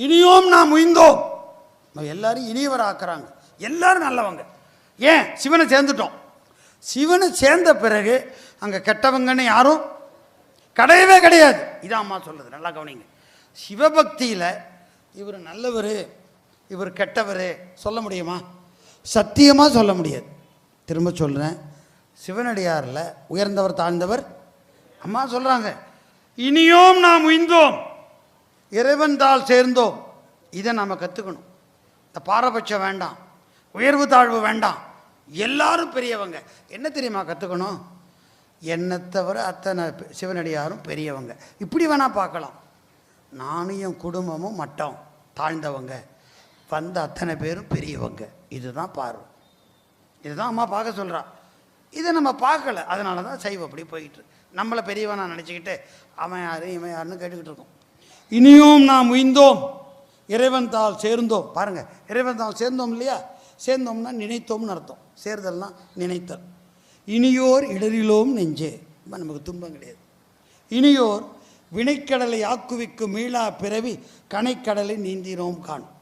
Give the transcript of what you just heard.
இனியோம் நாம் உய்ந்தோம். எல்லாரும் இனியவர் ஆக்குறாங்க, எல்லாரும் நல்லவங்க. ஏன்? சிவனை சேர்ந்துட்டோம். சிவனை சேர்ந்த பிறகு அங்கே கெட்டவங்கன்னு யாரும் கிடையவே கிடையாது. இதான் அம்மா சொல்லுது, நல்லா கவனிங்க. சிவபக்தியில் இவர் நல்லவர் இவர் கெட்டவர் சொல்ல முடியுமா? சத்தியமாக சொல்ல முடியாது. திரும்ப சொல்கிறேன், சிவனடியாரில் உயர்ந்தவர் தாழ்ந்தவர் அம்மா சொல்கிறாங்க. இனியோம் நாம் உய்ந்தோம், இறைவன் தாள் சேர்ந்தோம். இதை நாம் கற்றுக்கணும். இந்த பாரபட்சம் வேண்டாம், உயர்வு தாழ்வு வேண்டாம், எல்லாரும் பெரியவங்க. என்ன தெரியுமா கற்றுக்கணும்? என்னை தவிர அத்தனை சிவனடியாரும் பெரியவங்க. இப்படி வேணால் பார்க்கலாம். நானும் என் குடும்பமும் மட்டம் தாழ்ந்தவங்க, வந்த அத்தனை பேரும் பெரியவங்க. இதுதான் பார்வை. இதுதான் அம்மா பார்க்க சொல்கிறா. இதை நம்ம பார்க்கல, அதனால தான் சைவம் அப்படி போயிட்டு நம்மளை பெரியவனா நினச்சிக்கிட்டு அவன் யாரு இவன் யாருன்னு கேட்டுக்கிட்டு இருக்கோம். இனியும் நாம் உய்ந்தோம், இறைவன் தாள் சேர்ந்தோம். பாருங்கள், இறைவன் தாள் சேர்ந்தோம் இல்லையா? சேர்ந்தோம்னா நினைத்தோம்னு அர்த்தம். சேர்தல்னா நினைத்தல். இனியோர் இடரிலோம் நெஞ்சே, நமக்கு துன்பம் கிடையாது. இனியோர் வினைக்கடலை ஆக்குவிக்கும் மீளா பிறவி கனைக்கடலை நீந்தினோம் காணும்.